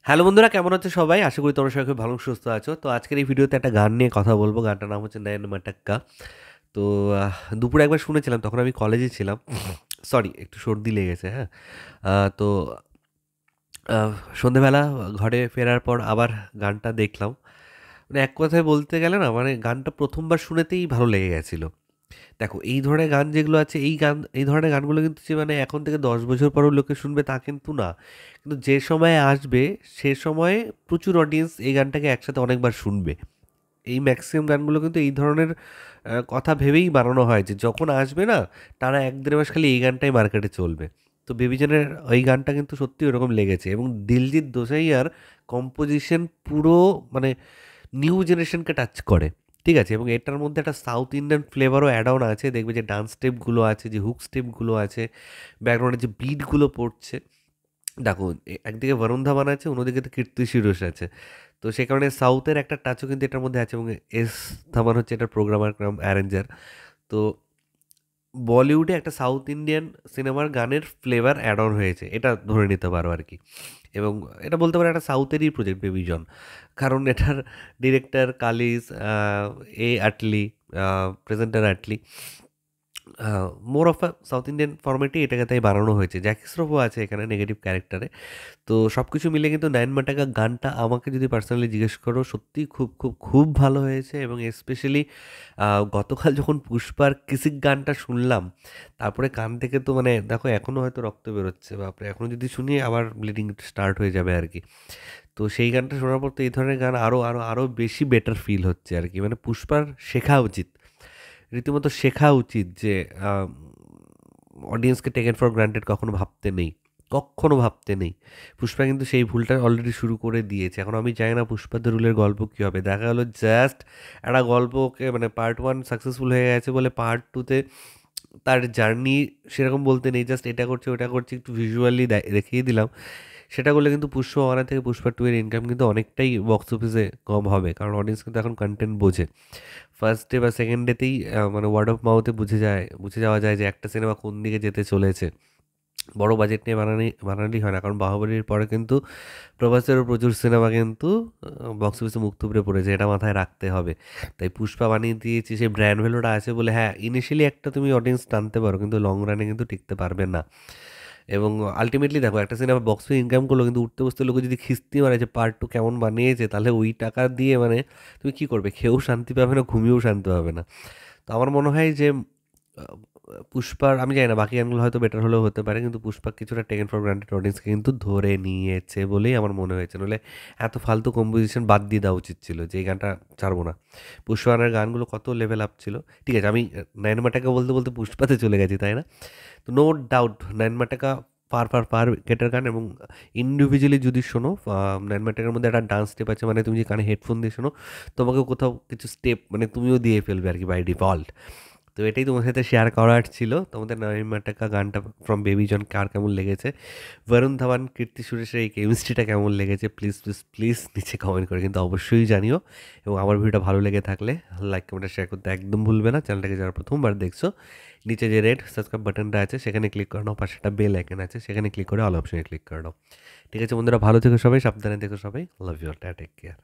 Hello বন্ধুরা, কেমন আছো সবাই? আশা করি তোমরা সবাই খুব ভালো সুস্থ আছো। তো আজকের এই ভিডিওতে একটা গান নিয়ে কথা বলবো। গানটার নাম হচ্ছে 'নैन मटक्का'। তো দুপুরে একবার শুনেছিলাম, তখন আমি কলেজে ছিলাম। সরি, একটু সর্দি লেগেছে, হ্যাঁ? তো আ সন্ধ্যেবেলা ঘরে ফেরার পর আবার গানটা দেখলাম। মানে এক কথায় বলতে গেলে না, মানে গানটা ১ম বার শুনেতেই ভালো লেগে গেছিল। দেখো, এই ধরনের গান যেগুলো আছে, এই ধরনের গানগুলো কিন্তু যে মানে এখন থেকে ১০ বছর পরেও লোকে শুনবে তা কিন্তু না। কিন্তু যে সময়ে আসবে সে সময়ে প্রচুর অডিয়েন্স এই গানটাকে একসাথে অনেকবার শুনবে। এই ম্যাক্সিমাম গানগুলো কিন্তু এই ধরনের কথা ভেবেই বানানো হয় যে যখন আসবে না, টানা ১-১.৫ মাস খালি এই গানটাই মার্কেটে চলবে। তো বেবি জনের ওই গানটা কিন্তু সত্যিই ওরকম লেগেছে, এবং দিলজিৎ দোসাইয়ার কম্পোজিশন পুরো মানে নিউ জেনারেশনকে টাচ করে। ঠিক আছে? এবং এটার মধ্যে একটা সাউথ ইন্ডিয়ান ফ্লেভারও অ্যাড অন আছে। দেখবে যে ডান্স স্টেপগুলো আছে, যে হুক স্টেপগুলো আছে, ব্যাকগ্রাউন্ডে যে বিটগুলো পড়ছে। দেখো, একদিকে বরুণ ধাওয়ান আছে, অন্যদিকে তো কীর্তি সুরেশ আছে। তো সে কারণে সাউথের একটা টাচও কিন্তু এটার মধ্যে আছে, এবং এস ধাওয়ান হচ্ছে এটার প্রোগ্রামার কাম অ্যারেঞ্জার। তো বলিউডে একটা সাউথ ইন্ডিয়ান সিনেমার গানের ফ্লেভার অ্যাড অন হয়েছে, এটা ধরে নিতে পারো আর কি। এবং এটা বলতে পারো একটা সাউথেরই প্রজেক্ট বেবি জন, কারণ এটার director Kalees, Atlee, presenter Atlee, more of a South Indian ফরম্যাটেই এটাকে তাই বানানো হয়েছে। জ্যাকি শ্রফও আছে এখানে নেগেটিভ ক্যারেক্টারে। তো সব কিছু মিলে কিন্তু 'নয়ন মাটাকা' গানটা আমাকে যদি পার্সোনালি জিজ্ঞেস করো, সত্যিই খুব, খুব, খুব ভালো হয়েছে। এবং স্পেশালি গতকাল যখন 'পুষ্পার' 'কিসিক' গানটা শুনলাম, তারপরে কান থেকে তো মানে দেখো এখনও হয়তো রক্ত বেরোচ্ছে। বাপরে! এখনও যদি শুনি আবার ব্লিডিং স্টার্ট হয়ে যাবে আরকি। তো সেই গানটা শোনার পর তো এই ধরনের গান আরও বেশি বেটার ফিল হচ্ছে আরকি। মানে 'পুষ্পার' শেখা উচিত। রীতিমতো শেখা উচিত যে আম অডিয়েন্সকে টেকেন ফর গ্রান্টেড কখনো ভাবতে নেই। কক্ষনো ভাবতে নেই। পুষ্পা কিন্তু সেই ভুলটা অলরেডি শুরু করে দিয়েছে। এখন আমি জানি না 'পুষ্পা দ্য রুলের' গল্প কী হবে? দেখা গেল জাস্ট একটা গল্পকে মানে পার্ট 1 সাকসেসফুল হয়ে গেছে বলে পার্ট 2 তে তার জার্নি সেরকম বলতে নেই। জাস্ট এটা করছে, ওটা করছে, একটু ভিজুয়ালি দেখিয়ে দিলাম। সেটা করলে কিন্তু 'পুষ্পা 1' থেকে 'পুষ্পা 2' এর ইনকাম কিন্তু অনেকটাই বক্স অফিসে কম হবে। কারণ অডিয়েন্স কিন্তু এখন কনটেন্ট বোঝে। ফার্স্ট ডে বা সেকেন্ড ডেতেই মানে ওয়ার্ড অফ মাউথে বুঝে যাওয়া যায় যে একটা সিনেমা কোন দিকে যেতে চলেছে। বড় বাজেট নিয়ে বানালেই হয় না। কারণ 'বাহুবলীর' পরে কিন্তু প্রভাসেরও প্রচুর সিনেমা কিন্তু বক্স অফিসে মুখ থুবড়ে পড়েছে। এটা মাথায় রাখতে হবে। তাই 'পুষ্পা' বানিয়ে দিয়েছি, সেই ব্র্যান্ড ভ্যালুটা আছে বলে হ্যাঁ, ইনিশিয়ালি একটা তুমি অডিয়েন্স টানতে পারো, কিন্তু লং রানে কিন্তু টিকতে পারবে না। এবং আল্টিমেটলি দেখো, একটা সিনেমা বক্স অফিস ইনকাম করলো, কিন্তু উঠতে বসতে লোকে যদি খিস্তি মারে যে পার্ট 2 কেমন বানিয়েছে, তাহলে ওই টাকা দিয়ে মানে তুমি কী করবে? খেয়েও শান্তি পাবে না, ঘুমিয়েও শান্তি পাবে না। তো আমার মনে হয় যে আ পুষ্পার, আমি জানি না বাকি গানগুলো হয়তো বেটার হলেও হতে পারে, কিন্তু পুষ্পা কিছুটা টেকেন ফর গ্রান্টেড অডিয়েন্সকে কিন্তু ধরে নিয়েছে বলেই আমার মনে হয়েছে। নইলে এত ফালতু কম্পোজিশন বাদ দিয়ে দেওয়া উচিত ছিল যে এই গানটা ছাড়বো না। পুষ্পায়নের গানগুলো কত লেভেল আপ ছিল। ঠিক আছে, আমি নায়নমাটাকে বলতে, বলতে পুষ্পাতে চলে গেছি, তাই না? তো নো ডাউট 'নয়ন মাটাকা' ফার, ফার, ফার বেটার গান। এবং ইন্ডিভিজুয়ালি যদি শোনো, 'নয়ন মাটাকা'র মধ্যে একটা ডান্স স্টেপ আছে, মানে তুমি যে কানে হেডফোন দিয়ে শোনো, তোমাকেও কোথাও কিছু স্টেপ মানে তুমিও দিয়ে ফেলবে আরকি বাই ডিফল্ট। তো এটাই তোমার সাথে শেয়ার করার ছিল। তোমাদের 'নয়ন মাটাকা' গানটা ফ্রম বেবি জন কার কেমন লেগেছে? বরুণ ধাওয়ান, কীর্তি সুরেশের এই কেমিস্ট্রিটা কেমন লেগেছে? প্লিজ, প্লিজ, প্লিজ নিচে কমেন্ট করে কিন্তু অবশ্যই জানিও। এবং আমার ভিডিওটা ভালো লেগে থাকলে লাইক, কমেন্ট আর শেয়ার করতে একদম ভুলবে না। চ্যানেলটাকে যারা প্রথমবার দেখছো, নিচে যে রেড সাবস্ক্রাইব বাটনটা আছে সেখানে ক্লিক করে নাও। পাশে একটা বেল আইকন আছে, সেখানে ক্লিক করে অল অপশনে ক্লিক করে নাও। ঠিক আছে বন্ধুরা, ভালো থেকো সবাই, সাবধানে থেকো সবাই। Love you all, take care.